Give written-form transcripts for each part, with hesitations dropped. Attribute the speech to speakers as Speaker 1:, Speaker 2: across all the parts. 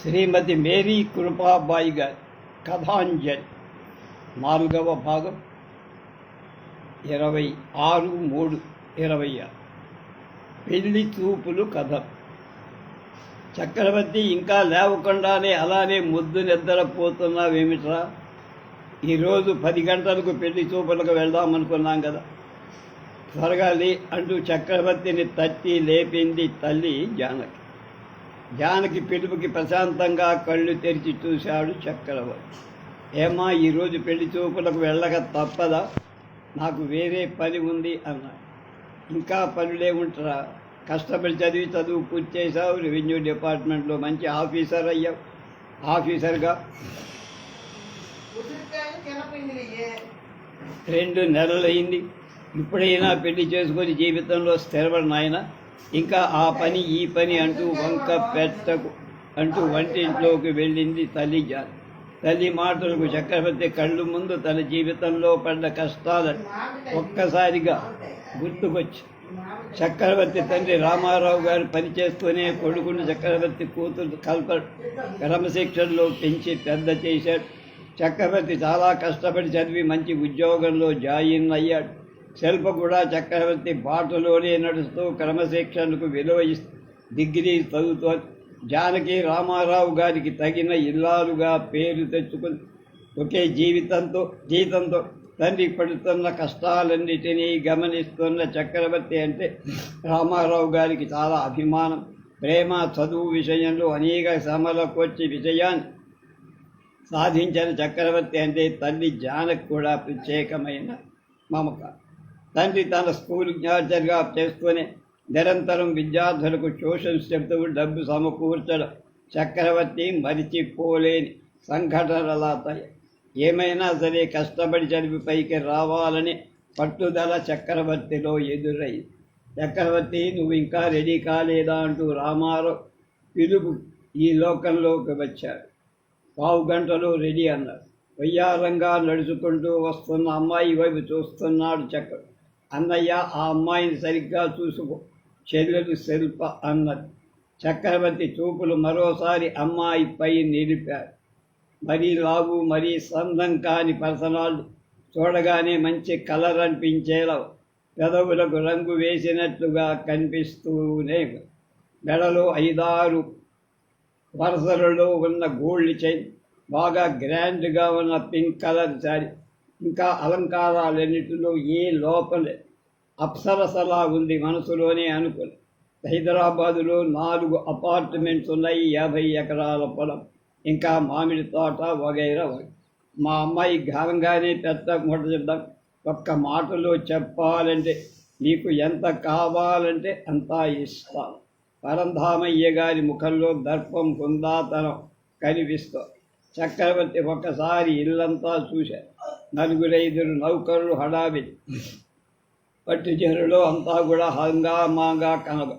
Speaker 1: శ్రీమతి Mary Kripabai గారి కథాంజలి 4వ భాగం 26/3/26 పెళ్లి చూపులు కథ. చక్రవర్తి ఇంకా లేవకుండానే అలానే ముద్దు నిద్రపోతున్నావేమిట్రా? ఈరోజు 10 గంటలకు పెళ్లి చూపులకు వెళ్దామనుకున్నాం కదా, త్వరగా లే అంటూ చక్రవర్తిని తట్టి లేపింది తల్లి జానకి. జానకి పిలుపుకి ప్రశాంతంగా కళ్ళు తెరిచి చూశాడు చక్రవర్తి. ఏమా, ఈరోజు పెళ్లి చూపులకు వెళ్ళక తప్పదా? నాకు వేరే పని ఉంది అన్నాడు. ఇంకా పనులేముంటారా? కష్టపడి చదువు పూర్తి చేశావు, రెవెన్యూ డిపార్ట్మెంట్లో మంచి ఆఫీసర్ అయ్యావు. ఆఫీసర్గా 2 నెలలైంది. ఇప్పుడైనా పెళ్లి చేసుకొని జీవితంలో స్థిరపడిన ఆయన ఇంకా ఆ పని ఈ పని అంటూ వంక పెట్టకు అంటూ వంటింట్లోకి వెళ్ళింది తల్లి జాన్. తల్లి మాటలకు చక్రవర్తి కళ్ళు ముందు తన జీవితంలో పడ్డ కష్టాలను ఒక్కసారిగా గుర్తుకొచ్చి, చక్రవర్తి తండ్రి రామారావు గారు పనిచేస్తూనే కొడుకుని చక్రవర్తి కూతురు క్రమశిక్షణలో పెంచి పెద్ద చేశాడు. చక్రవర్తి చాలా కష్టపడి చదివి మంచి ఉద్యోగంలో జాయిన్ అయ్యాడు. శిల్ప కూడా చక్రవర్తి బాటలోనే నడుస్తూ క్రమశిక్షణకు విలువ డిగ్రీ చదువుతూ జానకి రామారావు గారికి తగిన ఇల్లాలుగా పేరు తెచ్చుకుని ఒకే జీతంతో తండ్రి పడుతున్న కష్టాలన్నిటినీ గమనిస్తున్న చక్రవర్తి అంటే రామారావు గారికి చాలా అభిమానం, ప్రేమ. చదువు విషయంలో అనేక శ్రమలకొచ్చి విజయాన్ని సాధించిన చక్రవర్తి అంటే తల్లి జానకి కూడా ప్రత్యేకమైన మమకారం. తండ్రి తన స్కూల్ టీచర్గా చేస్తూనే నిరంతరం విద్యార్థులకు ట్యూషన్స్ చెబుతూ డబ్బు సమకూర్చడం చక్రవర్తి మరిచిపోలేని సంఘటనలతాయి. ఏమైనా సరే కష్టపడి చదివి పైకి రావాలని పట్టుదల చక్రవర్తిలో ఎదురయ్యి, చక్రవర్తి నువ్వు ఇంకా రెడీ కాలేదా అంటూ రామారావు పిలుపు ఈ లోకంలోకి వచ్చాడు. 15 గంటలో రెడీ అన్నాడు. వయ్యారంగా నడుచుకుంటూ వస్తున్న అమ్మాయి వైపు చూస్తున్నాడు చక్రవర్తి. అన్నయ్య, ఆ అమ్మాయిని సరిగ్గా చూసుకో, చెల్లెలు శిల్ప అన్నది. చక్రవర్తి చూపులు మరోసారి అమ్మాయిపై నిలిపాడు. మరీ లావు, మరీ సందం కాని పర్సనాలిటీ, చూడగానే మంచి కలర్ అనిపించేలా పెదవులకు రంగు వేసినట్లుగా కనిపిస్తూనే, మెడలో 5-6 వరుసలలో ఉన్న గోల్డ్ చైన్, బాగా గ్రాండ్గా ఉన్న పింక్ కలర్ శారీ, ఇంకా అలంకారాలన్నిటిలో ఏ లోపలే అప్సరసలా ఉంది. మనసులోనే అనుకుని, హైదరాబాదులో 4 అపార్ట్మెంట్స్ ఉన్నాయి, 50 ఎకరాల పొలం, ఇంకా మామిడి తోట వగైరా. మా అమ్మాయి ఘనంగానే పెద్ద మూట చెప్దాం. ఒక్క మాటలో చెప్పాలంటే నీకు ఎంత కావాలంటే అంతా ఇస్తాను. పరంధామయ్య గారి ముఖంలో దర్పం హుందాతనం కనిపిస్తూ చక్రవర్తి ఒక్కసారి ఇల్లంతా చూశారు. 4-5 నౌకర్లు హడావిడి పట్టుచీరలో అంతా కూడా హంగామాగా కనబ.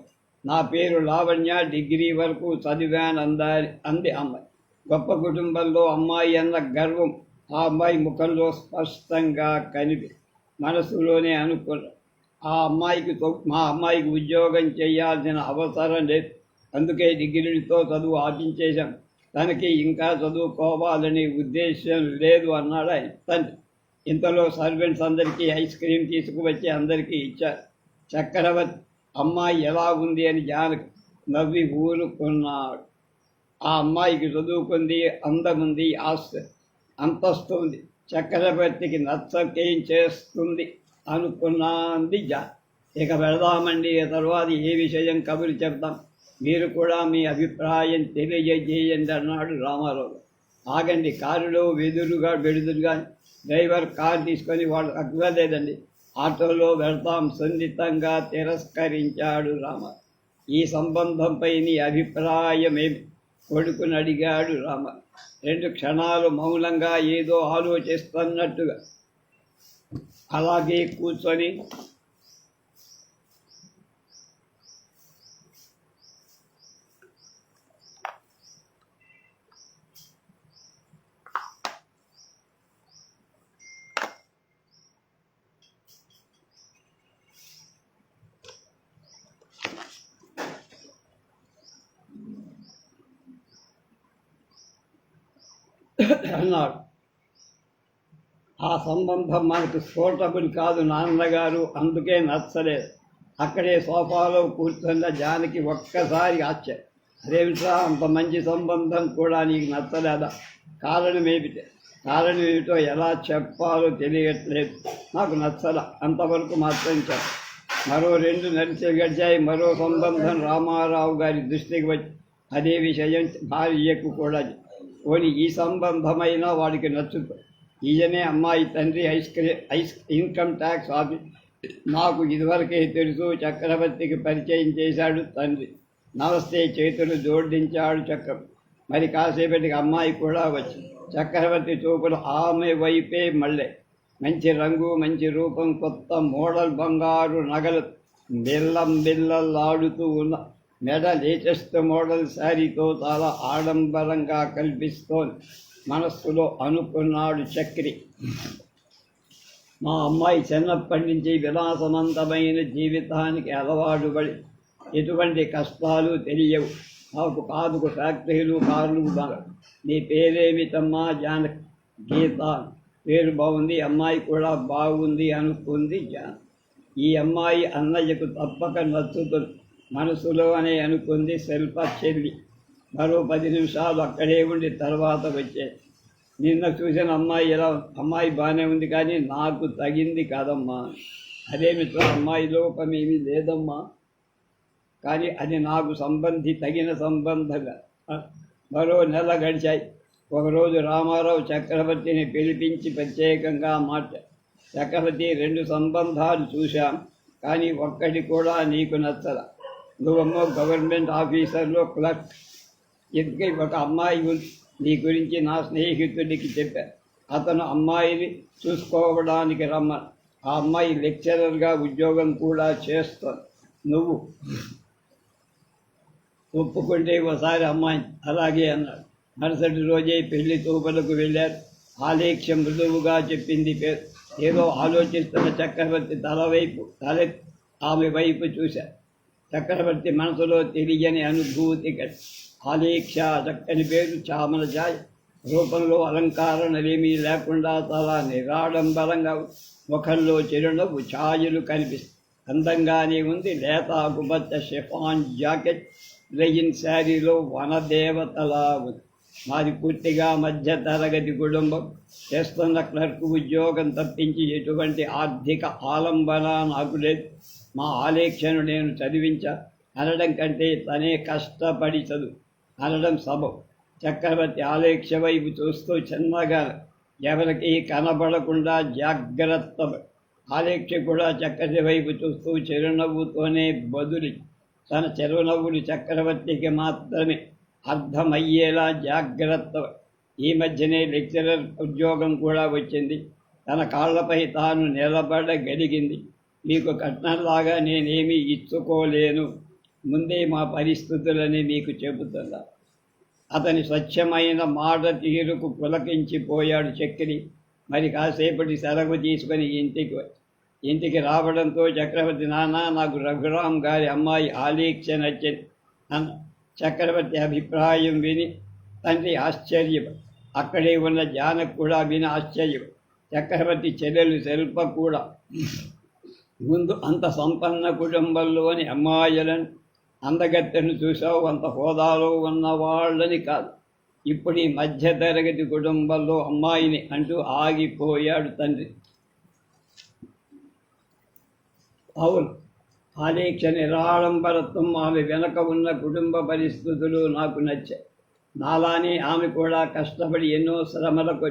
Speaker 1: నా పేరు లావణ్య, డిగ్రీ వరకు చదివాను అంది అమ్మాయి. గొప్ప కుటుంబంలో అమ్మాయి అన్న గర్వం ఆ అమ్మాయి ముఖంలో స్పష్టంగా కనిపి మనసులోనే అనుకున్నా, మా అమ్మాయికి ఉద్యోగం చేయాల్సిన అవసరం లేదు, అందుకే డిగ్రీలతో చదువు ఆపించేశాం, తనకి ఇంకా చదువుకోవాలని ఉద్దేశం లేదు అన్నాడు ఆయన తండ్రి. ఇంతలో సర్వెంట్స్ అందరికీ ఐస్ క్రీమ్ తీసుకువచ్చి అందరికీ ఇచ్చారు. చక్రవర్తి అమ్మాయి ఎలా ఉంది అని జానకి నవ్వి ఊరుకున్నాడు. ఆ అమ్మాయికి చదువుకుంది, అందముంది, అంతస్తు ఉంది, చక్రవర్తికి నచ్చకేం చేస్తుంది అనుకున్నది జాన్. ఇక వెళదామండి, తర్వాత ఏ విషయం కబురు చెప్తాం, మీరు కూడా మీ అభిప్రాయం తెలియజేయండి అన్నాడు రామారావు. ఆగండి, కారులో బెడుదురుగా డ్రైవర్ కారు తీసుకొని వాడు అక్కర్లేదండి, ఆటోలో వెళ్తాం సున్నితంగా తిరస్కరించాడు రామారావు. ఈ సంబంధంపై నీ అభిప్రాయమేమి కొడుకుని అడిగాడు రామారావు. 2 క్షణాలు మౌనంగా ఏదో ఆలోచిస్తున్నట్టుగా అలాగే కూర్చొని, అన్నాడు. ఆ సంబంధం మనకు సూటబుల్ కాదు నాన్నగారు, అందుకే నచ్చలేదు. అక్కడే సోఫాలో కూర్చున్న జానకి ఒక్కసారి ఆశ్చర్యం. అదేమిట్రా, అంత మంచి సంబంధం కూడా నీకు నచ్చలేదా? కారణం ఏమిటో ఎలా చెప్పాలో తెలియట్లేదు. నాకు నచ్చల, అంతవరకు మాత్రం చెప్ప. మరో 2 నెలలు గడిచాయి. మరో సంబంధం రామారావు గారి దృష్టికి వచ్చి అదే విషయం భార్యకు కూడా. పోనీ ఈ సంబంధమైనా వాడికి నచ్చుతుంది. ఈయనే అమ్మాయి తండ్రి, ఇన్కమ్ ట్యాక్స్ ఆఫీస్. నాకు ఇదివరకే తెలుసు. చక్రవర్తికి పరిచయం చేశాడు తండ్రి. నమస్తే చేతులు జోడించాడు చక్రవర్తి. మరి కాసేపటికి అమ్మాయి కూడా వచ్చి చక్రవర్తి చూపులు ఆమె వైపే మళ్ళీ. మంచి రంగు, మంచి రూపం, కొత్త మోడల్ బంగారు నగలు బిల్లలాడుతూ ఉన్న మెడ లేటెస్ట్ మోడల్ శారీతో చాలా ఆడంబరంగా కల్పిస్తోంది. మనస్సులో అనుకున్నాడు చక్రి. మా అమ్మాయి చిన్నప్పటి నుంచి విలాసవంతమైన జీవితానికి అలవాటు పడి ఎటువంటి కష్టాలు తెలియవు. నాకు కాదుకు ఫ్యాక్టరీలు, కార్లు. నీ పేరేమిటమ్మా? జానకి. గీత. పేరు బాగుంది, అమ్మాయి కూడా బాగుంది అనుకుంది జానకి. ఈ అమ్మాయి అన్నయ్యకు తప్పక నచ్చుతుంది మనసులో అనే అనుకుంది శిల్ప చెల్లి. మరో 10 నిమిషాలు అక్కడే ఉండి తర్వాత వచ్చే. నిన్న చూసిన అమ్మాయి బాగానే ఉంది, కానీ నాకు తగింది కాదమ్మా. అదేమిటో అమ్మాయి లోపమేమీ లేదమ్మా, కానీ అది నాకు తగిన సంబంధంగా. మరో నెల గడిచాయి. ఒకరోజు రామారావు చక్రవర్తిని పిలిపించి ప్రత్యేకంగా చక్రవర్తి, 2 సంబంధాలు చూశాం, కానీ ఒక్కటి కూడా నీకు నచ్చల. నువ్వమ్మో గవర్నమెంట్ ఆఫీసర్లో క్లర్క్. ఇందుకే ఒక అమ్మాయి నీ గురించి నా స్నేహితుడికి చెప్పాను. అతను అమ్మాయిని చూసుకోవడానికి రమ్మను. ఆ అమ్మాయి లెక్చరర్గా ఉద్యోగం కూడా చేస్తాను. నువ్వు ఒప్పుకుంటే ఒకసారి అమ్మాయి. అలాగే అన్నాడు. మరుసటి రోజే పెళ్లి చూపులకు వెళ్ళారు. ఆలేఖ్య మృదువుగా చెప్పింది పేరు. ఏదో ఆలోచిస్తున్న చక్రవర్తి ఆమె వైపు చూశారు. చక్రవర్తి మనసులో తెలియని అనుభూతి. ఆలేఖ్య చక్కని పేరు, చామల ఛాయ. రూపంలో అలంకారణలేమీ లేకుండా చాలా నిరాడంబరంగా, ముఖంలో చిరునవ్వు ఛాయలు కనిపిస్తాయి. అందంగానే ఉంది. లేత ఆకుపచ్చ షిఫాన్ జాకెట్, లెగిన్ శారీలో వనదేవతలా ఉంది. మాది పూర్తిగా మధ్య తరగతి కుటుంబం. చేస్తున్న క్లర్క్ ఉద్యోగం తప్పించి ఎటువంటి ఆర్థిక ఆలంబన నాకు లేదు. మా ఆలేఖ్యను నేను చదివించా అనడం కంటే తనే కష్టపడి చదువు అనడం సబబు. చక్రవర్తి ఆలేఖ్య వైపు చూస్తూ చిన్నగా, ఎవరికి కనబడకుండా జాగ్రత్త. ఆలేఖ్య కూడా చక్రవర్తి వైపు చూస్తూ చిరునవ్వుతోనే బదులి. తన చిరునవ్వులు చక్రవర్తికి మాత్రమే అర్థమయ్యేలా జాగ్రత్త. ఈ మధ్యనే లెక్చరర్ ఉద్యోగం కూడా వచ్చింది. తన కాళ్లపై తాను నిలబడగలిగింది. మీకు కట్నంలాగా నేనేమీ ఇచ్చుకోలేను. ముందే మా పరిస్థితులని మీకు చెబుతున్నా. అతని స్వచ్ఛమైన మాట తీరుకు పులకించిపోయాడు చక్రి. మరి కాసేపటి సెలవు తీసుకుని ఇంటికి రావడంతో చక్రవర్తి, నాన్న, నాకు రఘురాం గారి అమ్మాయి ఆలేఖ్య నచ్చింది అన్న. చక్రవర్తి అభిప్రాయం విని తండ్రి ఆశ్చర్యం. అక్కడే ఉన్న జానకి కూడా విని ఆశ్చర్యం. చక్రవర్తి చెల్లెలు శిల్ప కూడా. ముందు అంత సంపన్న కుటుంబంలోని అమ్మాయిలను, అందగత్తెను చూసావు, అంత హోదాలో ఉన్న వాళ్ళని కాదు. ఇప్పుడు ఈ మధ్యతరగతి కుటుంబంలో అమ్మాయిని అంటూ ఆగిపోయాడు తండ్రి. అవును, ఆలేఖ్య నిరాడంబరత్వం, ఆమె వెనక ఉన్న కుటుంబ పరిస్థితులు నాకు నచ్చాయి. నాలానే ఆమె కూడా కష్టపడి ఎన్నో శ్రమలకు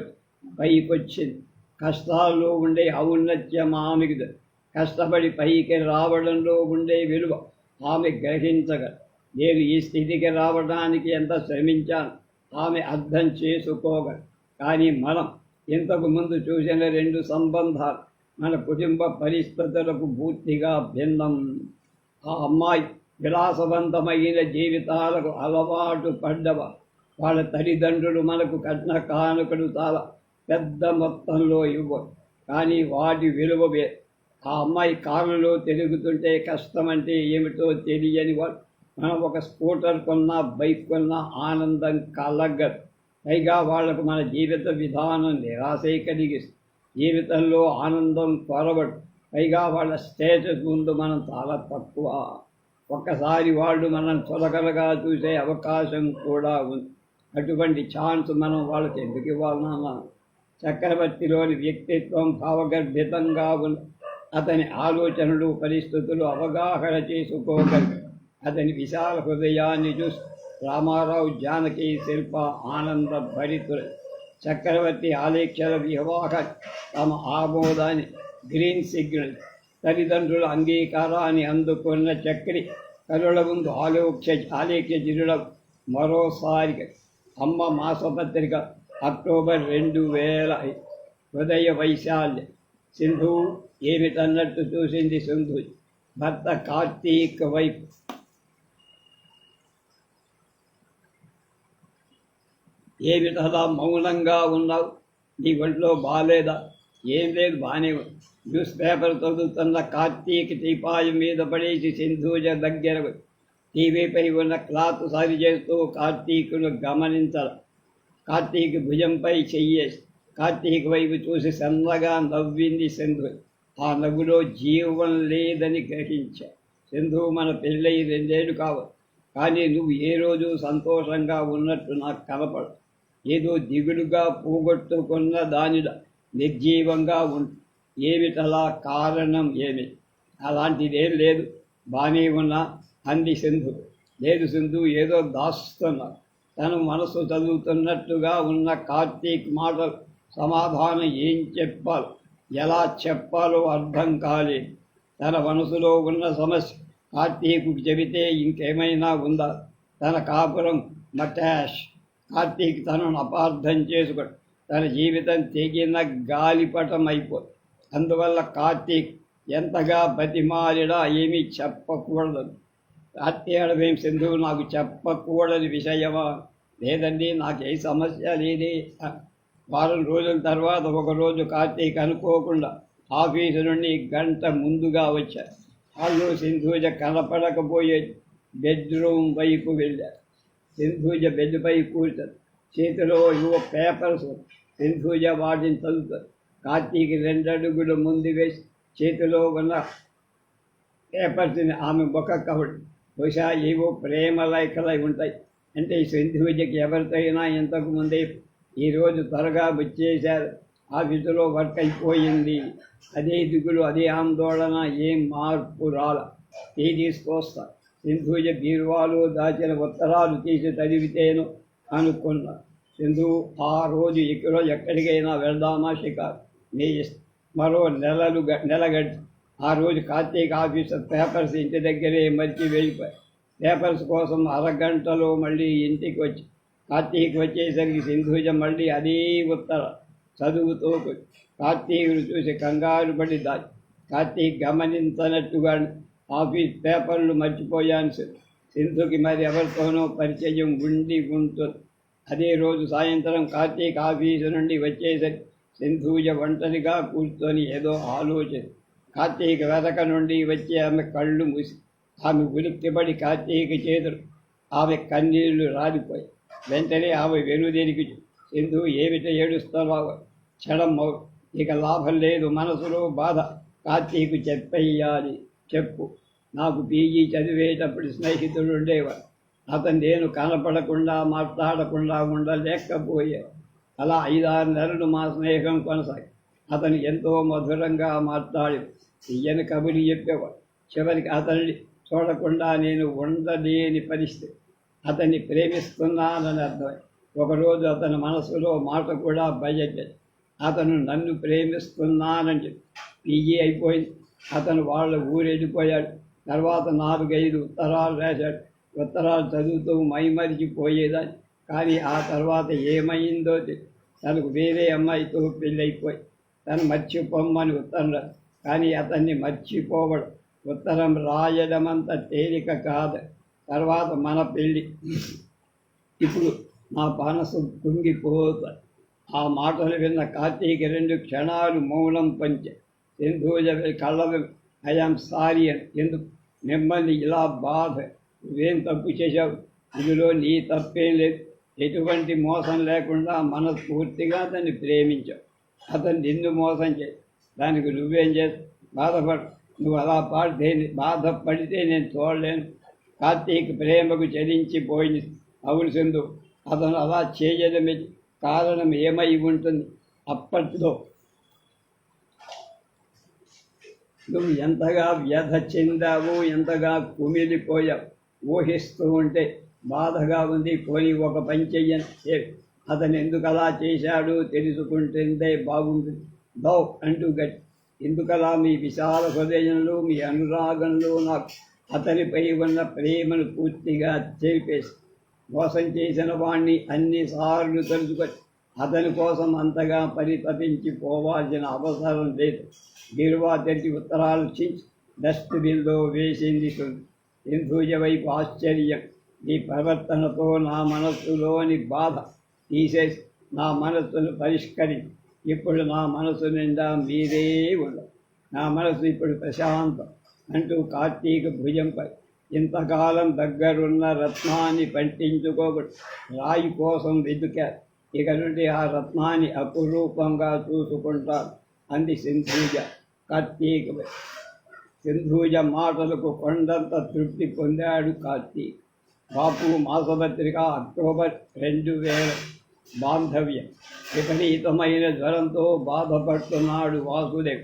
Speaker 1: పైకొచ్చింది. కష్టాల్లో ఉండే ఔన్నత్యం ఆమెకు, కష్టపడి పైకి రావడంలో ఉండే విలువ ఆమె గ్రహించగలదు. నేను ఈ స్థితికి రావడానికి ఎంత శ్రమించాను ఆమె అర్థం చేసుకోగలదు. కానీ మనం ఇంతకు ముందు చూసిన 2 సంబంధాలు మన కుటుంబ పరిస్థితులకు పూర్తిగా భిన్నం. ఆ అమ్మాయి విలాసవంతమైన జీవితాలకు అలవాటు పడ్డవా. వాళ్ళ తల్లిదండ్రులు మనకు కట్న కానుకలు చాలా పెద్ద మొత్తంలో ఇవ్వరు, కానీ వాటి విలువ వేరు. ఆ అమ్మాయి కారులో తిరుగుతుంటే కష్టం అంటే ఏమిటో తెలియని వాళ్ళు. మనం ఒక స్కూటర్ కొన్నా, బైక్ కొన్నా ఆనందం కలగదు. పైగా వాళ్లకు మన జీవిత విధానం నిరాశే కలిగిస్తుంది. జీవితంలో ఆనందం కొరబడు. పైగా వాళ్ళ స్టేటస్ ముందు మనం చాలా తక్కువ. ఒక్కసారి వాళ్ళు మనం చులకనగా చూసే అవకాశం కూడా ఉంది. అటువంటి ఛాన్స్ మనం వాళ్ళకి ఎందుకు ఇవ్వాలన్నా? చక్రవర్తిలోని వ్యక్తిత్వం భావగర్భితంగా ఉన్న అతని ఆలోచనలు పరిస్థితులు అవగాహన చేసుకోగలిగి అతని విశాల హృదయాన్ని చూసి రామారావు జానకి శిల్ప ఆనంద భరితులు. చక్రవర్తి ఆలేఖ్యల వివాహ తమ ఆమోదాన్ని గ్రీన్ సిగ్నల్ తల్లిదండ్రుల అంగీకారాన్ని అందుకున్న చక్రి కరుల ముందు ఆలేఖ్య జిరుల మరోసారి అమ్మ మాసపత్రిక అక్టోబర్ 2000. హృదయ వైశాల్యం. సింధు ఏమిటన్నట్టు చూసింది సింధు భర్త కార్తీక్ వైపు. ఏమిటలా మౌనంగా ఉన్నావు? నీ ఒంట్లో బాగాలేదా? ఏం లేదు, బాగానే ఉంది. న్యూస్ పేపర్ చదువుతున్న కార్తీక్ టీపాయం మీద పడేసి సింధూజ దగ్గర టీవీపై ఉన్న క్లాత్ సరి చేస్తూ కార్తీక్ను గమనించాల. కార్తీక్ భుజంపై చెయ్యేసి కార్తీక్ వైపు చూసి సన్నగా నవ్వింది సింధు. ఆ నవ్వులో జీవం లేదని గ్రహించా. సింధు, మన పెళ్ళై 2 ఏళ్ళు కావాలి, కానీ నువ్వు ఏ రోజు సంతోషంగా ఉన్నట్టు నాకు కనపడు. ఏదో దిగులుగా పోగొట్టుకున్న దానిలా నిర్జీవంగా ఉంటుంది. ఏమిటలా? కారణం ఏమి? అలాంటిదేం లేదు, బాగానే ఉన్నా అంది సింధు. లేదు సింధు, ఏదో దాస్తున్నా. తను మనసు చదువుతున్నట్టుగా ఉన్న కార్తీక్ మాటలు సమాధానం ఏం చెప్పాలో ఎలా చెప్పాలో అర్థం కాలేదు. తన మనసులో ఉన్న సమస్య కార్తీకు చెబితే ఇంకేమైనా ఉందా? తన కాపురం మటాష్. కార్తీక్ తనను అపార్థం చేసుకొని తన జీవితం తెగిన గాలిపటం అయిపోయి. అందువల్ల కార్తీక్ ఎంతగా బతిమాలిడా ఏమీ చెప్పకూడదు. కార్తీకమేం సింధు, నాకు చెప్పకూడని విషయమా? లేదండి, నాకే సమస్య లేదే. వారం రోజుల తర్వాత ఒకరోజు కార్తీక్ అనుకోకుండా ఆఫీసు నుండి 1 గంట ముందుగా వచ్చారు. వాళ్ళు సింధూజ కనపడకపోయే బెడ్రూమ్ వైపు వెళ్ళారు. సింధూజ బెడ్పై కూర్చొని చేతిలో పేపర్స్. సింధూజ వాటిని చదువుతారు. కార్తీక్ 2 అడుగులు ముందు వేసి చేతిలో ఉన్న పేపర్స్ని ఆమె ముఖ కవడి. బహుశా ఏవో ప్రేమ లేఖలై ఉంటాయి. అంటే సింధూజకి ఎవరితో అయినా ఇంతకు ముందే ఈరోజు త్వరగా వచ్చేశారు, ఆఫీసులో వర్క్ అయిపోయింది, అదే దిగులు, అదే ఆందోళన, ఏం మార్పు రాల. టీ తీసుకొస్తా. సింధూజ బీరువాలో దాచిన ఉత్తరాలు తీసి చదివితేను అనుకున్నా. సింధు, ఆ రోజు ఎక్కడికైనా వెళ్దామా? షికారు నీ మరో నెల గడిచి ఆ రోజు కార్తీక్ ఆఫీసర్ పేపర్స్ ఇంటి దగ్గరే మర్చి వెళ్ళిపోయి పేపర్స్ కోసం 1/2 గంటలో మళ్ళీ ఇంటికి వచ్చి కార్తీక్ వచ్చేసరికి సింధూజ మళ్ళీ అదే ఉత్తరం చదువుతూ కార్తీకును చూసి కంగారు పడి దాచి కార్తీక్ గమనించనట్టుగా ఆఫీస్ పేపర్లు మర్చిపోయాను. సింధుకి మరి ఎవరితోనో పరిచయం ఉండి ఉంటుంది. అదే రోజు సాయంత్రం కార్తీక్ ఆఫీసు నుండి వచ్చేసరికి సింధూజ ఒంటరిగా కూర్చొని ఏదో ఆలోచన. కార్తీక్ వెనక నుండి వచ్చి ఆమె కళ్ళు మూసి ఆమె ఉలిక్కిపడి కార్తీక్ చేతులు ఆమె కన్నీళ్లు రాలిపోయి. వెంటనే ఆమె వెనుదిరిగి సింధు, ఏమిట ఏడుస్తున్నావు? క్షణం ఇక లాభం లేదు, మనసులో బాధ. కార్తీక్ చెప్పేయాలి. చెప్పు. నాకు పీజీ చదివేటప్పుడు స్నేహితుడు ఉండేవాడు. అతను నేను కనపడకుండా మాట్లాడకుండా ఉండలేకపోయాడు. అలా 5-6 నెలలు మా స్నేహం కొనసాగి అతను ఎంతో మధురంగా మాట్లాడి ఈయన కబురి చెప్పేవాడు. చివరికి అతన్ని చూడకుండా నేను ఉండలేని పరిస్థితి. అతన్ని ప్రేమిస్తున్నానని అర్థమై ఒకరోజు అతని మనసులో మాట కూడా బయటది. అతను నన్ను ప్రేమిస్తున్నానంటే పీజీ అయిపోయింది. అతను వాళ్ళ ఊరు వెళ్ళిపోయాడు. తర్వాత 4-5 ఉత్తరాలు రాశాడు. ఉత్తరాలు చదువుతూ మైమరిచిపోయేదాన్ని. కానీ ఆ తర్వాత ఏమైందో తనకు వేరే అమ్మాయితో పెళ్ళైపోయి తను మర్చిపోమ్మని ఉత్తరం రాదు. కానీ అతన్ని మర్చిపోవడం, ఉత్తరం రాయడం అంత తేలిక కాదు. తర్వాత మన పెళ్ళి. ఇప్పుడు నా మనసు కుంగిపోతా. ఆ మాటలు విన్న కార్తీక్ 2 క్షణాలు మౌనం పంచే. సింధూజ కళ్ళ ఐఆమ్ సారీ అని. ఎందుకు మిమ్మల్ని ఇలా బాధ? నువ్వేం తప్పు చేశావు? ఇందులో నీ తప్పేం లేదు. ఎటువంటి మోసం లేకుండా మనస్ఫూర్తిగా అతన్ని ప్రేమించావు. అతను నిన్ను మోసం చేయి, దానికి నువ్వేం చేస్తావు? బాధపడు. నువ్వు అలా బాధపడితే నేను చూడలేను. కార్తీక్ ప్రేమకు చలించిపోయింది. అవును సింధు, అతను అలా చేయడమే కారణం ఏమై ఉంటుంది? అప్పట్లో నువ్వు ఎంతగా వ్యధ చెందావు, ఎంతగా కుమిలిపోయావు. ఊహిస్తూ ఉంటే బాధగా ఉంది. పోనీ ఒక పని చెయ్యని, అతను ఎందుకు అలా చేశాడు తెలుసుకుంటుందే బాగుంటుంది. దౌ అంటూ గట్టి, ఎందుకలా మీ విశాల హృదయంలో, మీ అనురాగంలో నాకు అతనిపై ఉన్న ప్రేమను పూర్తిగా చెరిపేసి, మోసం చేసిన వాణ్ణి అన్నిసార్లు తలుచుకొని అతని కోసం అంతగా పరితపించిపోవాల్సిన అవసరం లేదు. బీరువా తెరిచి ఉత్తరాలు చించి డస్ట్బిన్లో వేసింది సింధూజ వైపు ఆశ్చర్యం. నీ ప్రవర్తనతో నా మనస్సులోని బాధ తీసేసి నా మనస్సును పరిష్కరించి, ఇప్పుడు నా మనసు నిండా మీరే ఉండవు. నా మనసు ఇప్పుడు ప్రశాంతం అంటూ కార్తీక భుజంపై ఇంతకాలం దగ్గరున్న రత్నాన్ని పట్టించుకోబడి రాయి కోసం వెతుకారు. ఇక నుండి ఆ రత్నాన్ని అపురూపంగా చూసుకుంటారు అంది సింధూజ. కార్తీక్ సింధూజ మాటలకు కొండంత తృప్తి పొందాడు కార్తీక్. బాపు మాసపత్రిక అక్టోబర్ 2000. బాంధవ్యం. విపరీతమైన జ్వరంతో బాధపడుతున్నాడు వాసుదేవ్.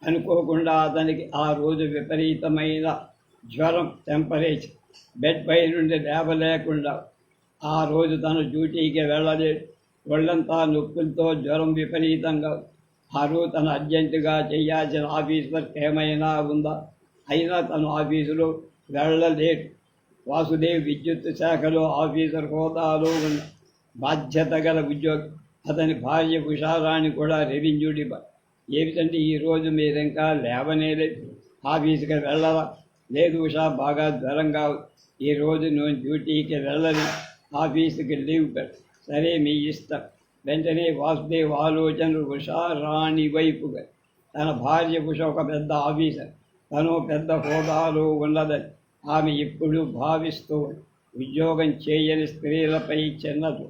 Speaker 1: అనుకోకుండా అతనికి ఆ రోజు విపరీతమైన జ్వరం, టెంపరేచర్. బెడ్ పై నుండి లేవలేకుండా ఆ రోజు తను డ్యూటీకి వెళ్ళలేదు. ఒళ్ళంతా నొప్పులతో జ్వరం విపరీతంగా. ఆ రోజు తను అర్జెంటుగా చేయాల్సిన ఆఫీస్ వర్క్ ఏమైనా ఉందా? అయినా తను ఆఫీసులో వెళ్ళలేదు. వాసుదేవ్ విద్యుత్ శాఖలో ఆఫీసర్ హోదాలో ఉన్న బాధ్యత గల ఉద్యోగి. అతని భార్య ఉషారాణి కూడా రెవెన్యూ డిపార్ట్మెంట్. ఏమిటంటే ఈరోజు మీరింకా లేవనేలేదు, ఆఫీసుకి వెళ్ళరా? లేదు ఉషా, బాగా జ్వరంగా, ఈరోజు నేను డ్యూటీకి వెళ్ళని, ఆఫీసుకి లీవ్ పెట్టు. సరే మీ ఇష్టం. వెంటనే వాసుదేవ్ ఆలోచనలు ఉషారాణి వైపుగా. తన భార్య ఉష ఒక పెద్ద ఆఫీసర్, తను పెద్ద హోదాలో ఉన్నదని ఆమె ఇప్పుడు భావిస్తూ ఉద్యోగం చేయని స్త్రీలపై చిన్నదు,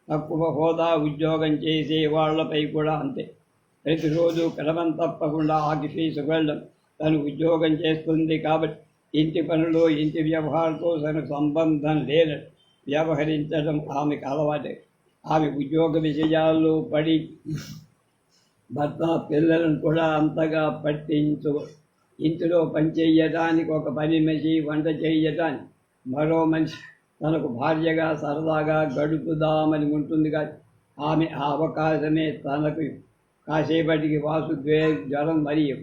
Speaker 1: తక్కువ హోదా ఉద్యోగం చేసే వాళ్లపై కూడా అంతే. ప్రతిరోజు క్రమం తప్పకుండా ఆఫీసుకు వెళ్ళడం. తను ఉద్యోగం చేస్తుంది కాబట్టి ఇంటి పనులు, ఇంటి వ్యవహారంతో తనకు సంబంధం లేనట్టు వ్యవహరించడం ఆమెకు అలవాటే. ఆమె ఉద్యోగ విషయాల్లో పడి భర్త, పిల్లలను కూడా అంతగా పట్టించు. ఇంటిలో పని చేయటానికి ఒక పని మనిషి, వంట చేయటానికి మరో మనిషి. తనకు భార్యగా సరదాగా గడుపుదామని ఉంటుంది కానీ ఆమె ఆ అవకాశమే తనకు. కాసేపటికి జ్వరం మరియు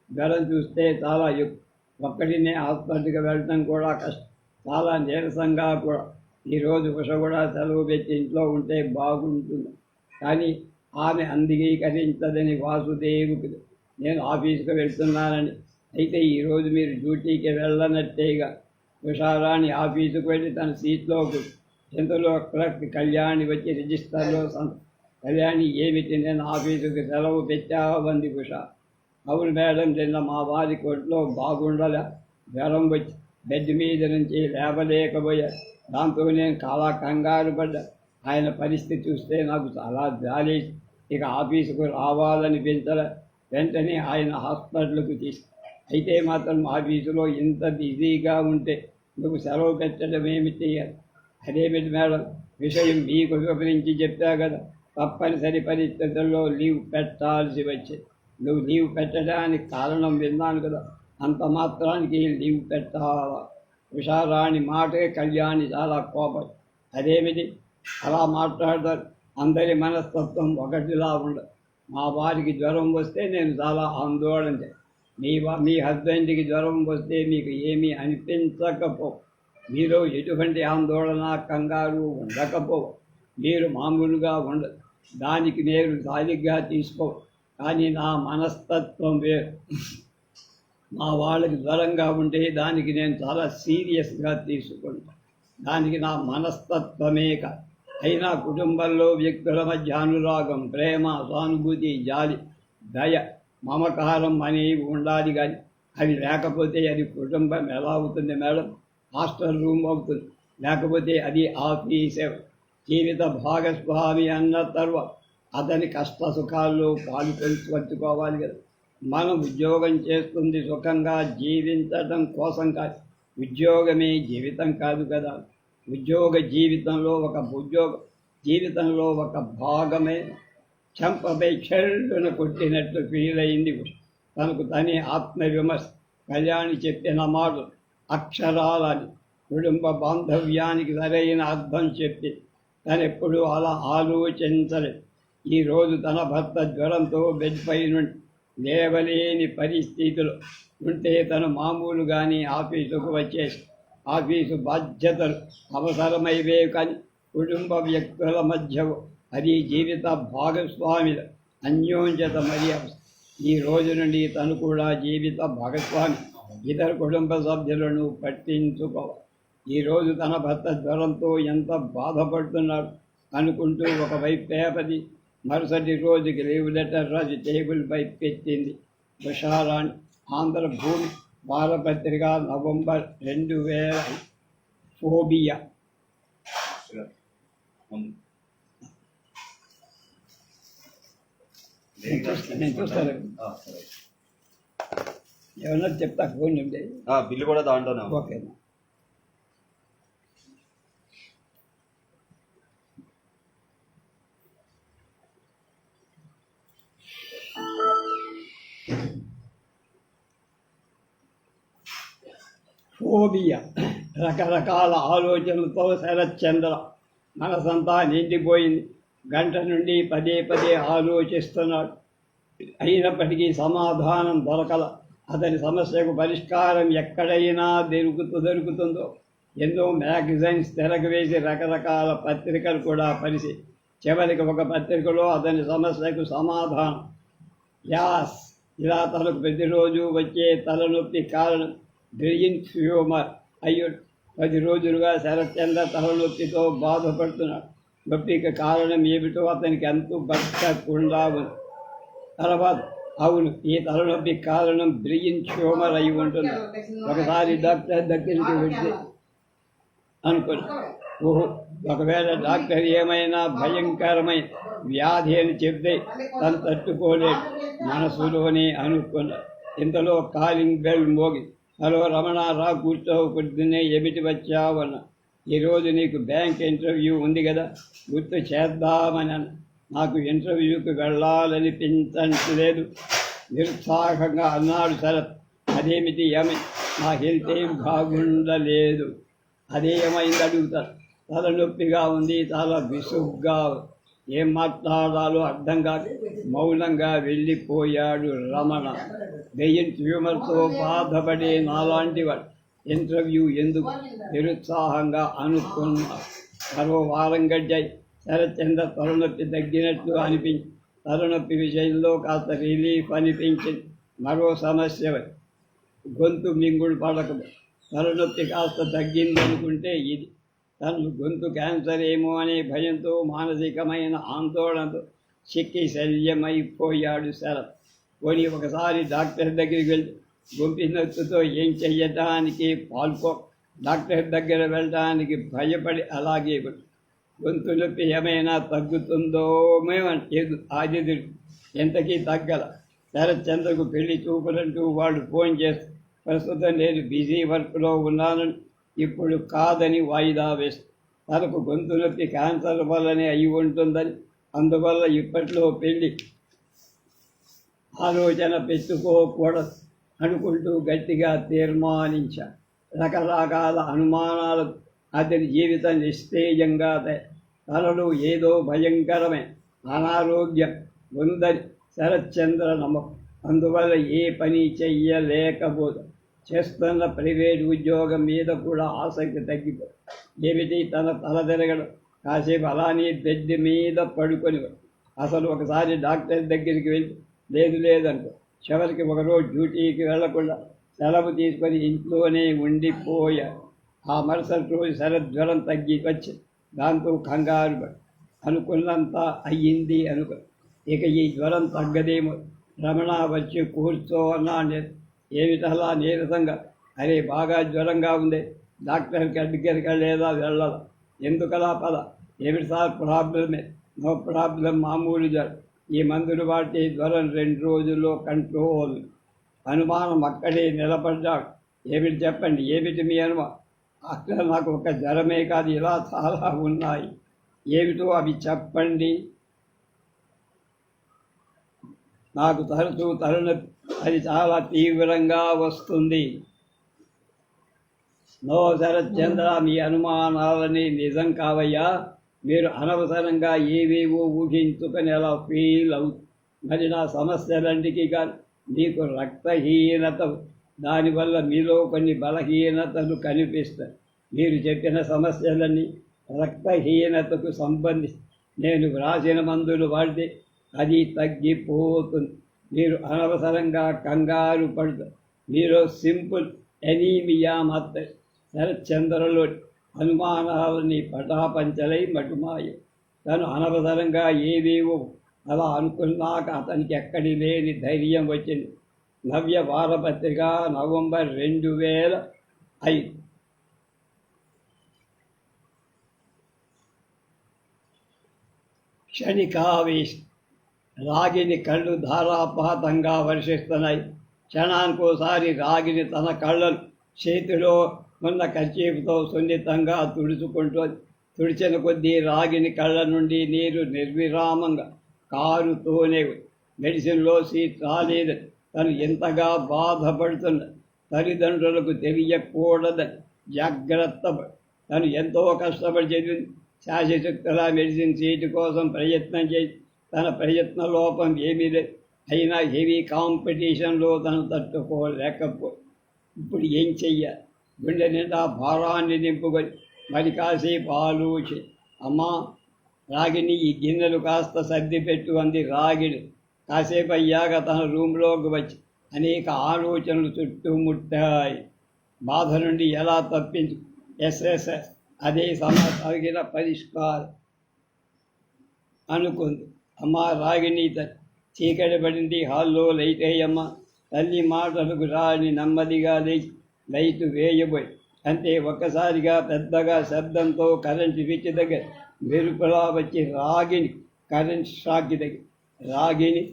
Speaker 1: జ్వరం చూస్తే చాలా ఎక్కువ. ఒక్కడినే హాస్పిటల్కి వెళ్ళడం కూడా కష్టం, చాలా నీరసంగా కూడా. ఈరోజు ఉష కూడా సెలవు పెట్టి ఇంట్లో ఉంటే బాగుంటుంది, కానీ ఆమె అంగీకరించదని వాసుదేవుకి. నేను ఆఫీసుకు వెళ్తున్నానని. అయితే ఈరోజు మీరు డ్యూటీకి వెళ్ళనట్టేగా. ఉషారాణి ఆఫీసుకు వెళ్ళి తన సీట్లో ఇంతలో క్లర్క్ కళ్యాణి వచ్చి రిజిస్టర్లో కళ్యాణి, ఏమిటి నేను ఆఫీసుకి సెలవు పెట్టావంది ఉష. అవును మేడం, నిన్న మా వారి కొట్లో బాగుండలే, జ్వరం వచ్చి బెడ్ మీద నుంచి లేవలేకపోయా. దాంతో నేను చాలా కంగారు పడ్డా. ఆయన పరిస్థితి చూస్తే నాకు చాలా జాలి. ఇక ఆఫీసుకు రావాలనిపించలే. వెంటనే ఆయన హాస్పిటల్కు అయితే మాత్రం ఆఫీసులో ఇంత బిజీగా ఉంటే నువ్వు సెలవు పెట్టడం ఏమిటి? అదేమిటి మేడం, విషయం మీకు వివరించి చెప్పా కదా. తప్పనిసరి పరిస్థితుల్లో లీవ్ పెట్టాల్సి వచ్చింది. నువ్వు లీవ్ పెట్టడానికి కారణం విన్నాను కదా, అంత మాత్రానికి లీవ్ పెట్టాలా? ఉషారాణి మాటే కళ్యాణి చాలా కోపం. అదేమిటి అలా మాట్లాడతారు? అందరి మనస్తత్వం ఒకటిలా ఉండదు. మా వారికి జ్వరం వస్తే నేను చాలా ఆందోళన. మీ హస్బెండ్కి జ్వరం వస్తే మీకు ఏమీ అనిపించకపో, మీలో ఎటువంటి ఆందోళన, కంగారు ఉండకపో, మీరు మామూలుగా ఉండదు. దానికి నేను సాలిగ్గా తీసుకో. కానీ నా మనస్తత్వం వేరు. మా వాళ్ళకి జ్వరంగా ఉంటే దానికి నేను చాలా సీరియస్గా తీసుకుంటాను. దానికి నా మనస్తత్వమే కాదు. అయినా కుటుంబంలో వ్యక్తుల మధ్య అనురాగం, ప్రేమ, సానుభూతి, జాలి, దయ, మమకారం అనేవి ఉండాలి. కానీ అవి లేకపోతే అది కుటుంబం ఎలా అవుతుంది మేడం? హాస్టల్ రూమ్ అవుతుంది. లేకపోతే అది ఆఫీసే. జీవిత భాగస్వామి అన్న తర్వాత అతని కష్ట సుఖాల్లో పాలు పంచుకోవాలి కదా. మనం ఉద్యోగం చేస్తుంది సుఖంగా జీవించడం కోసం కాదు, ఉద్యోగమే జీవితం కాదు కదా. జీవితంలో ఒక భాగమే చంపపై చెల్లున కొట్టినట్టు ఫీల్ అయింది. తనకు తనే ఆత్మవిమర్శ. కళ్యాణి చెప్పిన మాటలు అక్షరాలని కుటుంబ బాంధవ్యానికి సరైన అర్థం చెప్పి తనెప్పుడు అలా ఆలోచించలేదు. ఈరోజు తన భర్త జ్వరంతో బెడ్ పై నుండి లేవలేని పరిస్థితులు ఉంటే తను మామూలుగానే ఆఫీసుకు వచ్చేసి ఆఫీసు బాధ్యతలు అవసరమైవే కానీ కుటుంబ వ్యక్తుల మధ్య అది జీవిత భాగస్వామిల అన్యోన్యత మరి అవసరం. ఈ రోజు నుండి తను కూడా జీవిత భాగస్వామి, ఇతర కుటుంబ సభ్యులను పట్టించుకోవాలి. ఈరోజు తన భర్త జ్వరంతో ఎంత బాధపడుతున్నాడు అనుకుంటూ ఒకవైపు పేపది, మరుసటి రోజుకి లీవ్ లెటర్ రాసి టేబుల్ పై పెట్టింది. ఉషారాణి. ఆంధ్రభూమి వారపత్రిక, నవంబర్ 2000. ఫోబియా. నేను చూస్తాను, ఏమన్నా చెప్తా. ఫోన్ ఉంటే
Speaker 2: బిల్లు కూడా దాంట్లోనే.
Speaker 1: ఓకే. ఫోబియా. రకరకాల ఆలోచనలతో శరత్చంద్ర మనసంతా నిండిపోయింది. గంట నుండి పదే పదే ఆలోచిస్తున్నాడు. అయినప్పటికీ సమాధానం దొరకల. అతని సమస్యకు పరిష్కారం ఎక్కడైనా దొరుకుతుందో. ఎన్నో మ్యాగజైన్స్ తెరకు వేసి రకరకాల పత్రికలు కూడా పరిచి చివరికి ఒక పత్రికలో అతని సమస్యకు సమాధానం. యాస్. ఇలా తనకు ప్రతిరోజు వచ్చే తలనొప్పి కారణం బ్రెయిన్ ట్యూమర్. అయ్యో, 10 రోజులుగా శరత్చంద్ర తలనొప్పితో బాధపడుతున్నాడు. నొప్పికి కారణం ఏమిటో అతనికి ఎంతో బతకకుండా ఉంది. తర్వాత అవును, ఈ తలనొప్పి కారణం బ్రెయిన్ ట్యూమర్ అయి ఉంటుంది. ఒకసారి డాక్టర్ దగ్గరికి వెళ్తే అనుకుని, ఓహో, ఒకవేళ డాక్టర్ ఏమైనా భయంకరమైన వ్యాధి అని చెప్తే తను తట్టుకోలేడు మనసులోనే అనుకున్నాడు. ఇంతలో కాలింగ్ బెల్ మోగి, హలో రమణ, రా కూర్చో, పొద్దున్నే ఏమిటి వచ్చావన్న. ఈరోజు నీకు బ్యాంక్ ఇంటర్వ్యూ ఉంది కదా, గుర్తు చేద్దామని అన్న. నాకు ఇంటర్వ్యూకి వెళ్ళాలనిపించలేదు, నిరుత్సాహంగా అన్నాడు శరత్. అదేమిటి? నా హెల్త్ ఏం బాగుండలేదు. అదేమైంది అడుగుతారు. తలనొప్పిగా ఉంది, చాలా విసుగ్గా. ఏం మాట్లాడాలో అర్థం కాక మౌనంగా వెళ్ళిపోయాడు రమణ. బ్రెయిన్ ట్యూమర్తో బాధపడే నాలాంటి వాడు ఇంటర్వ్యూ ఎందుకు? నిరుత్సాహంగా అనుకున్నాడు. మరో వారం గడ్డాయి. శరత్చంద్ర తలనొప్పి తగ్గినట్లు అనిపించి తలనొప్పి విషయంలో కాస్త రిలీఫ్ అనిపించింది. మరో సమస్య, గొంతు మింగుడు పడకదు. తలనొప్పి కాస్త తగ్గిందనుకుంటే ఇది. తను గొంతు క్యాన్సర్ ఏమో అనే భయంతో, మానసికమైన ఆందోళనతో చిక్కి శల్యమైపోయాడు శరత్. పోనీ ఒకసారి డాక్టర్ దగ్గరికి వెళ్ళి గొంతు నొప్పితో ఏం చెయ్యటానికి పాల్పో. డాక్టర్ దగ్గర వెళ్ళడానికి భయపడి అలాగే గొంతు నొప్పి ఏమైనా తగ్గుతుందో మేమంటేదు ఆదిదుడు. ఎంతకీ తగ్గల. శరత్చంద్రకు పెళ్లి చూపులంటూ వాడు ఫోన్ చేసి, ప్రస్తుతం నేను బిజీ వర్క్లో ఉన్నానని, ఇప్పుడు కాదని వాయిదా వేస్తూ, తనకు గొంతు నొప్పి క్యాన్సర్ వల్లనే అయి ఉంటుందని, అందువల్ల ఇప్పట్లో పెళ్లి ఆలోచన పెట్టుకోకూడదు అనుకుంటూ గట్టిగా తీర్మానించాడు. రకరకాల అనుమానాలు అతని జీవితం నిస్తేజంగా తనలో ఏదో భయంకరమైన అనారోగ్యం ఉందని శరత్చంద్ర నమ్మకం. అందువల్ల ఏ పని చెయ్యలేకపోదు. చేస్తున్న ప్రైవేట్ ఉద్యోగం మీద కూడా ఆసక్తి తగ్గిపోయి, ఏమిటి తన తల తిరగడం, కాసేపు అలానే బెడ్ మీద పడుకొని. అసలు ఒకసారి డాక్టర్ దగ్గరికి వెళ్ళి లేదనుకో. చివరికి ఒకరోజు డ్యూటీకి వెళ్లకుండా సెలవు తీసుకొని ఇంట్లోనే ఉండిపోయాడు. ఆ మరుసటి రోజు శరజ్వరం తగ్గి వచ్చి దాంతో కంగారు అనుకున్నంత అయ్యింది అనుకో. ఇక ఈ జ్వరం తగ్గదేమో. రమణ వచ్చి కూర్చో అన్నా. ఏమిటలా నీరసంగా? అరే, బాగా జ్వరంగా ఉంది, డాక్టర్కి దగ్గరికి లేదా వెళ్ళాల. ఎందుకలా పద, ఏమిటి సార్ ప్రాబ్లమే? నో ప్రాబ్లం, మామూలు జ్వరం. ఈ మందులు వాడితే జ్వరం 2 రోజుల్లో కంట్రోల్. అనుమానం అక్కడే నిలబడ్డాడు. ఏమిటి చెప్పండి, ఏమిటి మీ అనుమానం? అక్కడ నాకు ఒక జ్వరమే కాదు, ఇలా చాలా ఉన్నాయి. ఏమిటో అవి చెప్పండి. నాకు తరచూ తలనొప్పి, అది చాలా తీవ్రంగా వస్తుంది. నో శరత్చంద్ర, మీ అనుమానాలని నిజం కావయ్యా. మీరు అనవసరంగా ఏవేవో ఊహించుకొని అలా ఫీల్ అవుతుంది. మరి నా సమస్యలంటికి కానీ మీకు రక్తహీనత, దానివల్ల మీలో కొన్ని బలహీనతలు కనిపిస్తాయి. మీరు చెప్పిన సమస్యలన్నీ రక్తహీనతకు సంబంధించి నేను వ్రాసిన మందులు వాడితే అది తగ్గిపోతుంది. మీరు అనవసరంగా కంగారు పడుతారు. మీరు సింపుల్ ఎనీమియా మాత్రం. శరత్చంద్రలో అనుమానాలని పటాపంచలై మటుమాయ. తను అనవసరంగా ఏవేవో అలా అనుకున్నాక అతనికి ఎక్కడి లేని ధైర్యం వచ్చింది. నవ్య వారపత్రిక, నవంబర్ 2005. క్షణికావేశం. రాగిని కళ్ళు ధారాపాతంగా వర్షిస్తున్నాయి. క్షణానికోసారి రాగిని తన కళ్ళను చేతిలో ఉన్న కర్చీపుతో సున్నితంగా తుడుచుకుంటూ, తుడిచిన కొద్దీ రాగిని కళ్ళ నుండి నీరు నిర్విరామంగా కారుతూనే. మెడిసిన్లో సీట్ రాలేదని తను ఎంతగా బాధపడుతున్న తల్లిదండ్రులకు తెలియకూడదని జాగ్రత్త తను ఎంతో కష్టపడి చదివింది. శాశశక్తుల మెడిసిన్ సీటు కోసం ప్రయత్నం చేసి తన ప్రయత్న లోపం ఏమీ లేదు. అయినా హెవీ కాంపిటీషన్లో తను తట్టుకోలేకపోయి ఇప్పుడు ఏం చెయ్యాలి? గుండె నిండా భారాన్ని నింపుకొని మరి కాసేపు ఆలోచి, అమ్మా రాగిని ఈ గిన్నెలు కాస్త సర్ది పెట్టు అంది రాగిణి. కాసేపు అయ్యాక తన రూమ్లోకి వచ్చి అనేక ఆలోచనలు చుట్టుముట్టాయి. బాధ నుండి ఎలా తప్పించు, ఎస్ఎస్ఎస్ అదే తగిన పరిష్కారం అనుకుంది. అమ్మ రాగిణి చీకటి పడింది. హాల్లో లైట్ వేయమ్మ. తల్లి మాటలకు రాని నెమ్మదిగా లేచి లైట్ వేయబోయి అంతే ఒక్కసారిగా పెద్దగా శబ్దంతో కరెంటు స్విచ్ దగ్గర మెరుపులా వచ్చి రాగిణి కరెంట్ షాక్ దగ్గర రాగిణి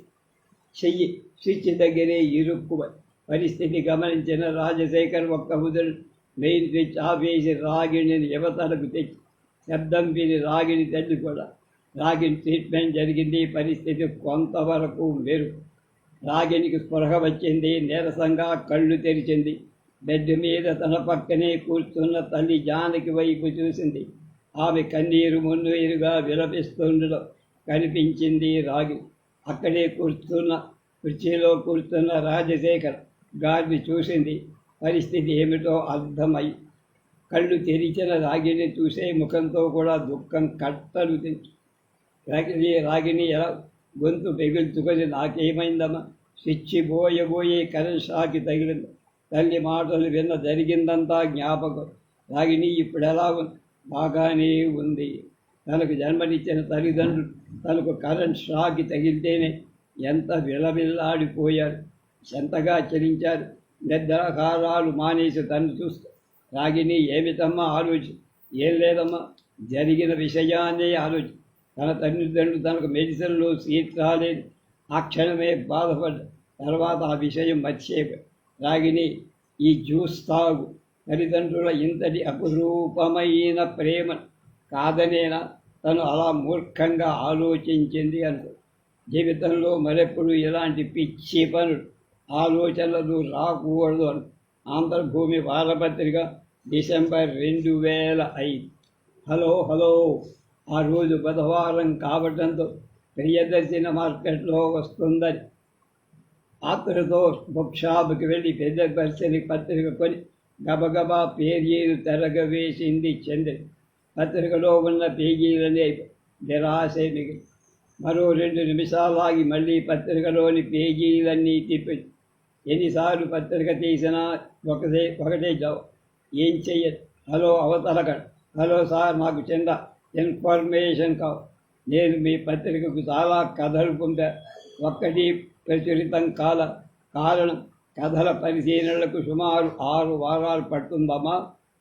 Speaker 1: చెయ్యి స్విచ్ దగ్గరే ఇరుక్కువ. పరిస్థితి గమనించిన రాజశేఖర్ ఒక్క ముదురు మెయిన్ స్విచ్ ఆపేసి రాగిణిని యువతలకు తెచ్చి శబ్దం విని రాగిణి తల్లి కూడా. రాగిణి ట్రీట్మెంట్ జరిగింది. పరిస్థితి కొంతవరకు మెరుగు. రాగిణికి స్పృహ వచ్చింది. నీరసంగా కళ్ళు తెరిచింది. బెడ్ మీద తన పక్కనే కూర్చున్న తల్లి జానకి వైపు చూసింది. ఆమె కన్నీరు మున్నీరుగా విలపిస్తుండడం కనిపించింది రాగిణి. అక్కడే కుర్చీలో కూర్చున్న రాజశేఖర్ గారిని చూసింది. పరిస్థితి ఏమిటో అర్థమై కళ్ళు తెరిచిన రాగిణిని చూసే ముఖంతో కూడా దుఃఖం కట్టలు తెచ్చి రాగిణి ఎలా గొంతు పెగుల్చుకొని, నాకేమైందమ్మా? స్విచ్ పోయబోయే కరెంట్ షాకి తగిలింది. తల్లి మాటలు విన్న జరిగిందంతా జ్ఞాపకం. రాగిణి ఇప్పుడు ఎలా ఉంది? బాగానే ఉంది. తనకు జన్మనిచ్చిన తల్లిదండ్రులు తనకు కరెంట్ షాకి తగిలితేనే ఎంత విలవిల్లాడిపోయారు, ఎంతగా చలించారు. నిద్రాహారాలు మానేసి తను చూస్తూ, రాగిణి ఏమిటమ్మా ఆలోచి? ఏం లేదమ్మా, జరిగిన విషయాన్నే ఆలోచి. తన తల్లిదండ్రులు తనకు మెడిసిన్లో సీట్ రాలేదు. ఆ క్షణమే బాధపడ్డ. తర్వాత ఆ విషయం మర్చిపోయి, రాగిణి ఈ జ్యూస్ తాగు. తల్లిదండ్రుల ఇంతటి అపురూపమైన ప్రేమ కాదనేనా తను అలా మూర్ఖంగా ఆలోచించింది అనుకో. జీవితంలో మరెప్పుడు ఇలాంటి పిచ్చి పనులు ఆలోచనలు రాకూడదు అను. ఆంధ్రభూమి వారపత్రిక, డిసెంబర్ 2005. హలో. ఆ రోజు బుధవారం కావడంతో ప్రియదర్శిని మార్కెట్లో వస్తుందని ఆతృతో బుక్ షాప్కి వెళ్ళి ప్రియదర్శిని పత్రిక కొని గబగబా పేజీలు తెరగవేసింది చంద్రి. పత్రికలో ఉన్న పేజీలనే నిరాశ మిగిలి మరో 2 నిమిషాలాగి మళ్ళీ పత్రికలోని పేజీలన్నీ తిప్పి ఎన్నిసార్లు పత్రిక తీసినా ఒకటే జవాబు, ఏం చెయ్యదు. హలో అవతలకడు. హలో సార్, నాకు చిన్న ఇన్ఫర్మేషన్ కావు. నేను మీ పత్రికకు చాలా కథలు పొందా. ఒక్కటి ప్రచురితం కారణం కథల పరిశీలనలకు సుమారు 6 వారాలు పడుతుందమ్మా.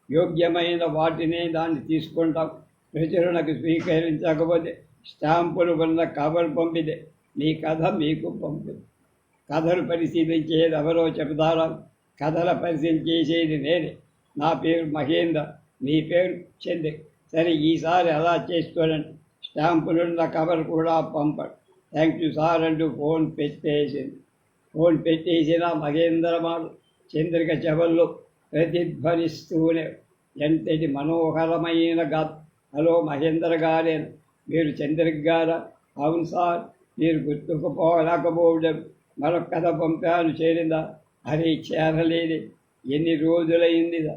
Speaker 1: యోగ్యమైన వాటినే దాన్ని తీసుకుంటాం. ప్రచురణకు స్వీకరించకపోతే స్టాంపులు ఉన్న కవర్ పంపితే మీ కథ మీకు పంపిది. కథలు పరిశీలించేది ఎవరో చెబుతారా? కథల పరిశీలన చేసేది నేనే. నా పేరు మహేంద్ర, మీ పేరు చంద్ర. సరే, ఈసారి అలా చేసుకోనండి. స్టాంపులున్న కవర్ కూడా పంపడు. థ్యాంక్ యూ సార్ అంటూ ఫోన్ పెట్టేసిన మహేంద్ర మాట చంద్రిక చెవుల్లో ప్రతిధ్వనిస్తూనే ఎంతటి మనోహరమైన గాథ. హలో మహేంద్ర గారే, మీరు చంద్రిక గారా? అవును సార్, మీరు గుర్తుకుపోలేకపోవడం. మరొక కథ పంపాను, చేరిందా? అరే చేరలేదు. ఎన్ని రోజులైందిదా?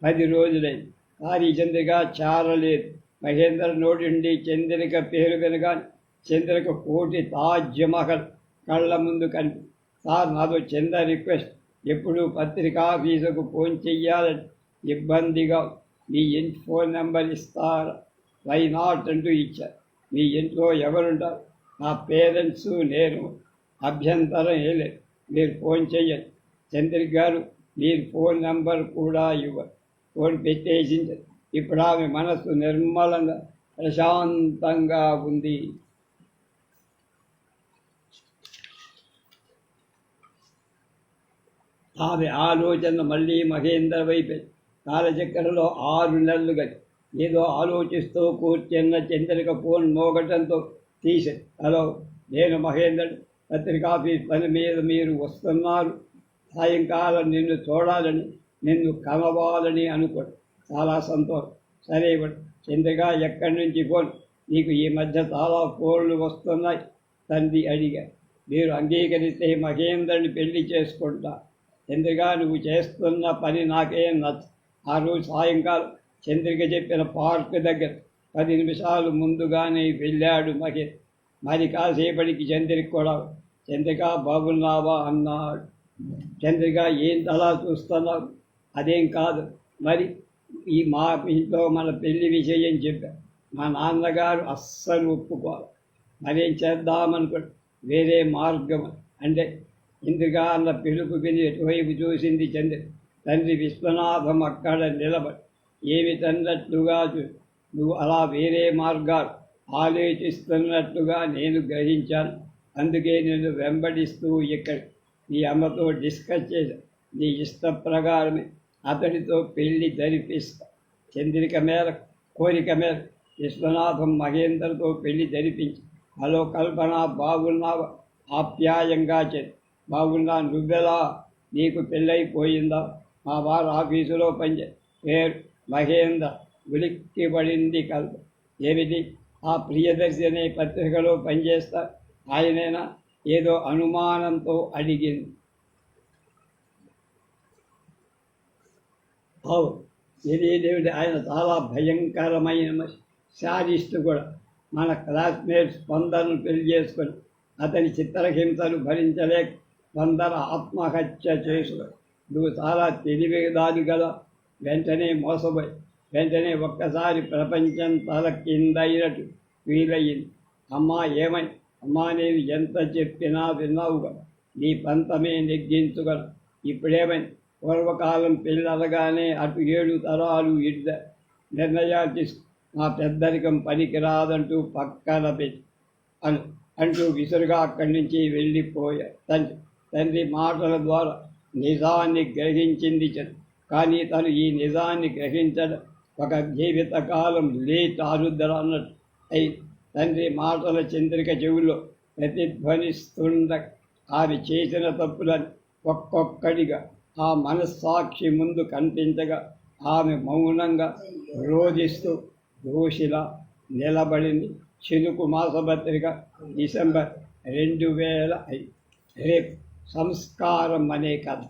Speaker 1: 10 రోజులైంది. కానీ చంద్రిక చేరలేదు. మహేంద్ర నోటి నుండి చంద్రిక పేరు వినగానే చంద్రిక కోటి తాజ్మహల్ కళ్ళ ముందు కనిపి, సార్ నాదో చిన్న రిక్వెస్ట్. ఎప్పుడు పత్రికా ఆఫీసుకు ఫోన్ చెయ్యాలని ఇబ్బందిగా, మీ ఇంటి ఫోన్ నెంబర్ ఇస్తారా? వై నాట్ అంటూ ఇచ్చారు. మీ ఇంట్లో ఎవరుంటారు? నా పేరెంట్స్, నేను. అభ్యంతరం ఏం లేదు, మీరు ఫోన్ చెయ్యండి. చంద్రిక గారు మీరు ఫోన్ నెంబర్ కూడా ఇవ్వరు. ఫోన్ పెట్టేసింది. ఇప్పుడు ఆమె మనస్సు నిర్మలంగా ప్రశాంతంగా ఉంది. ఆమె ఆలోచన మళ్ళీ మహేంద్ర వైపే. కాలచక్రంలో 6 నెలలు గది ఏదో ఆలోచిస్తూ కూర్చున్న చంద్రిక ఫోన్ మోగటంతో తీసే. హలో, నేను మహేంద్ర, పత్రికాఫీస్ పని మీద మీరు వస్తున్నారు. సాయంకాలం నిన్ను చూడాలని, నిన్ను కలవాలని అనుకోండి. చాలా సంతోషం. సరే ఇవ్వండి. చంద్రిక, ఎక్కడి నుంచి ఫోన్? నీకు ఈ మధ్య చాలా ఫోన్లు వస్తున్నాయి, తండ్రి అడిగా. మీరు అంగీకరిస్తే మహేంద్రని పెళ్లి చేసుకుంటా. చంద్రిక, నువ్వు చేస్తున్న పని నాకేం నచ్చ. ఆ రోజు సాయంకాలం చంద్రిక చెప్పిన పార్క్ దగ్గర 10 నిమిషాలు ముందుగానే వెళ్ళాడు మహేంద్ర. మరి కాసేపటికి చంద్రిక కూడా, చంద్రిక బాగున్నావా అన్నాడు. చంద్రిక, ఏంటి అలా చూస్తున్నావు? అదేం కాదు, మరి మా ఇంట్లో మన పెళ్లి విషయం చెప్పారు. మా నాన్నగారు అస్సలు ఒప్పుకోవాలి. మరేం చేద్దామనుకోండి, వేరే మార్గం అంటే. ఇంద్రిక అన్న పిలుపు విని ఎటువైపు చూసింది చంద్రిక. తండ్రి విశ్వనాథం అక్కడ నిలబడి ఏమిటన్నట్లుగా నువ్వు అలా వేరే మార్గాలు ఆలోచిస్తున్నట్టుగా నేను గ్రహించాను. అందుకే నేను వెంబడిస్తూ ఇక్కడ నీ అమ్మతో డిస్కస్ చేశాను. నీ ఇష్ట ప్రకారమే అతడితో పెళ్లి జరిపిస్తా. చంద్రిక మేర కోరిక మేర విశ్వనాథం మహేంద్రతో పెళ్లి జరిపించి, హలో కల్పన, బాగున్నావా? ఆప్యాయంగా చెప్పి, బాగున్నా. నువ్వెలా? నీకు పెళ్ళైపోయిందా? మా వారు ఆఫీసులో పేరు మహేంద్ర. ఉలిక్కిపడింది కల్పన. ఏమిటి? ఆ ప్రియదర్శి అనే పత్రికలో పనిచేస్తా ఆయనేనా? ఏదో అనుమానంతో అడిగింది. అవును, తెలియదేమిటి, ఆయన చాలా భయంకరమైన శారీస్టు కూడా. మన క్లాస్మేట్స్ కొందరు పెళ్లి చేసుకొని అతని చిత్రహింసలు భరించలేక కొందరు ఆత్మహత్య చేసుకొని, నువ్వు చాలా తెలివిదాని గల. వెంటనే మోసపోయి వెంటనే ఒక్కసారి ప్రపంచం తల కిందైనట్టు వీలయ్యింది. అమ్మా ఏమని? అమ్మా, నేను ఎంత చెప్పినా విన్నావుగా, నీ పంతమే నెగ్గించుగలను. ఇప్పుడేమని? పూర్వకాలం పిల్లలగానే అటు 7 తరాలు ఇడ్డ నిర్ణయాలు తీసుకు నా పెద్దరికం పనికిరాదంటూ పక్కన పెట్టి అంటూ విసురుగా అక్కడి నుంచి వెళ్ళిపోయాడు. తండ్రి మాటల ద్వారా నిజాన్ని గ్రహించింది కానీ తను ఈ నిజాన్ని గ్రహించడం ఒక జీవితకాలం లేట్ ఆరుద్ర అన్నట్టు అయి తండ్రి మాటల చంద్రిక చెవుల్లో ప్రతిధ్వనిస్తుండ ఆమె చేసిన తప్పులని ఒక్కొక్కడిగా ఆ మనస్సాక్షి ముందు కనిపించగా ఆమె మౌనంగా రోధిస్తూ దోషిలా నిలబడింది. చిలుకు మాసపత్రిక, డిసెంబర్ 2005. రేపు సంస్కారం అనే కథ.